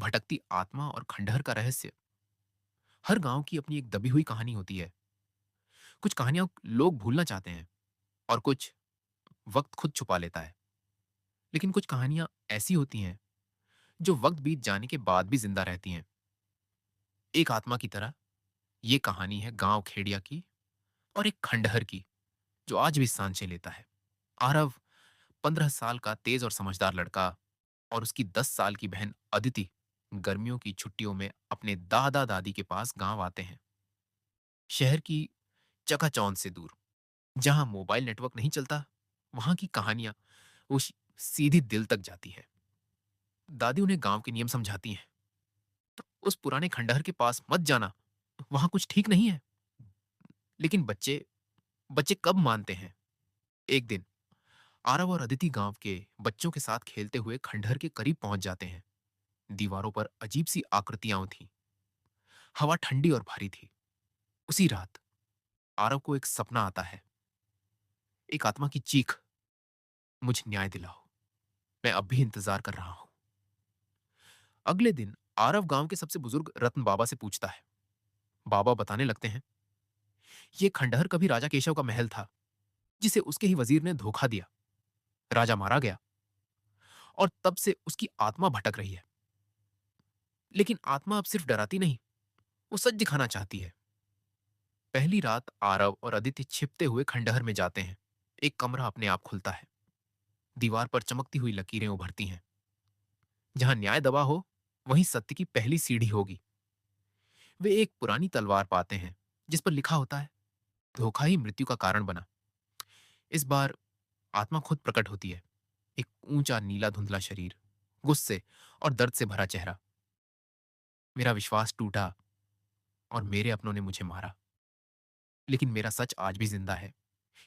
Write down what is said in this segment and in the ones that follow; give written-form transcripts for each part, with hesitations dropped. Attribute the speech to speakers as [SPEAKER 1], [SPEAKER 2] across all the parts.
[SPEAKER 1] भटकती आत्मा और खंडहर का रहस्य। हर गांव की अपनी एक दबी हुई कहानी होती है। कुछ कहानियां लोग भूलना चाहते हैं और कुछ वक्त खुद छुपा लेता है। लेकिन कुछ कहानियां ऐसी होती हैं जो वक्त बीत जाने के बाद भी जिंदा रहती हैं, एक आत्मा की तरह। ये कहानी है गांव खेड़िया की और एक खंडहर की जो आज भी सांसें लेता है। आरव 15 साल का तेज और समझदार लड़का और उसकी 10 साल की बहन अदिति गर्मियों की छुट्टियों में अपने दादा दादी के पास गांव आते हैं, शहर की चकाचौंध से दूर, जहां मोबाइल नेटवर्क नहीं चलता। वहां की कहानियां उस सीधी दिल तक जाती है। दादी उन्हें गांव के नियम समझाती हैं। तो उस पुराने खंडहर के पास मत जाना, वहां कुछ ठीक नहीं है। लेकिन बच्चे बच्चे कब मानते हैं? एक दिन आरव और अदिति गांव के बच्चों के साथ खेलते हुए खंडहर के करीब पहुंच जाते हैं। दीवारों पर अजीब सी आकृतियां थीं। हवा ठंडी और भारी थी। उसी रात आरव को एक सपना आता है। एक आत्मा की चीख, मुझे न्याय दिलाओ, मैं अब भी इंतजार कर रहा हूं। अगले दिन आरव गांव के सबसे बुजुर्ग रत्न बाबा से पूछता है। बाबा बताने लगते हैं, ये खंडहर कभी राजा केशव का महल था, जिसे उसके ही वजीर ने धोखा दिया। राजा मारा गया और तब से उसकी आत्मा भटक रही है। लेकिन आत्मा अब सिर्फ डराती नहीं, वो सच दिखाना चाहती है। पहली रात आरव और अदिति छिपते हुए खंडहर में जाते हैं। एक कमरा अपने आप खुलता है। दीवार पर चमकती हुई लकीरें उभरती हैं। जहां न्याय दबा हो, वहीं सत्य की पहली सीढ़ी होगी। वे एक पुरानी तलवार पाते हैं, जिस पर लिखा होता है, धोखा ही मृत्यु का कारण बना। इस बार आत्मा खुद प्रकट होती है। एक ऊंचा नीला धुंधला शरीर, गुस्से और दर्द से भरा चेहरा। मेरा विश्वास टूटा और मेरे अपनों ने मुझे मारा, लेकिन मेरा सच आज भी जिंदा है।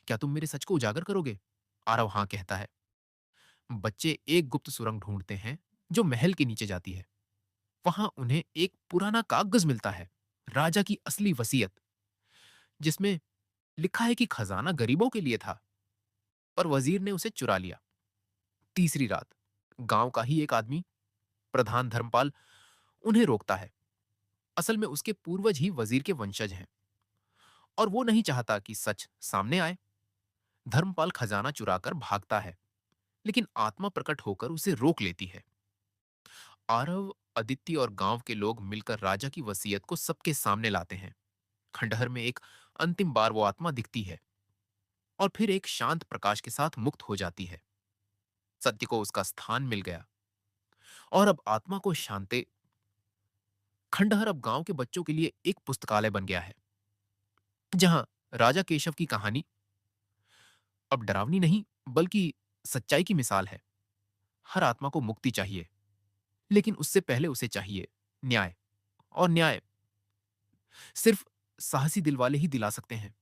[SPEAKER 1] क्या तुम मेरे सच को उजागर करोगे? आरव हाँ कहता है। बच्चे एक गुप्त सुरंग ढूंढते हैं जो महल के नीचे जाती है। वहां उन्हें एक पुराना कागज मिलता है, राजा की असली वसीयत, जिसमें लिखा है कि खजाना गरीबों के लिए था, पर वजीर ने उसे चुरा लिया। तीसरी रात गांव का ही एक आदमी, प्रधान धर्मपाल, उन्हें रोकता है। असल में उसके पूर्वज ही वजीर के वंशज हैं और वो नहीं चाहता कि सच सामने आए। धर्मपाल खजाना चुराकर भागता है, लेकिन आत्मा प्रकट होकर उसे रोक लेती है। आरव, अदिति और गांव के लोग मिलकर राजा की वसीयत को सबके सामने लाते हैं। खंडहर में एक अंतिम बार वो आत्मा दिखती है और फिर एक शांत प्रकाश के साथ मुक्त हो जाती है। सत्य को उसका स्थान मिल गया और अब आत्मा को शांति। खंडहर अब गांव के बच्चों के लिए एक पुस्तकालय बन गया है, जहां राजा केशव की कहानी अब डरावनी नहीं, बल्कि सच्चाई की मिसाल है। हर आत्मा को मुक्ति चाहिए, लेकिन उससे पहले उसे चाहिए न्याय। और न्याय सिर्फ साहसी दिल वाले ही दिला सकते हैं।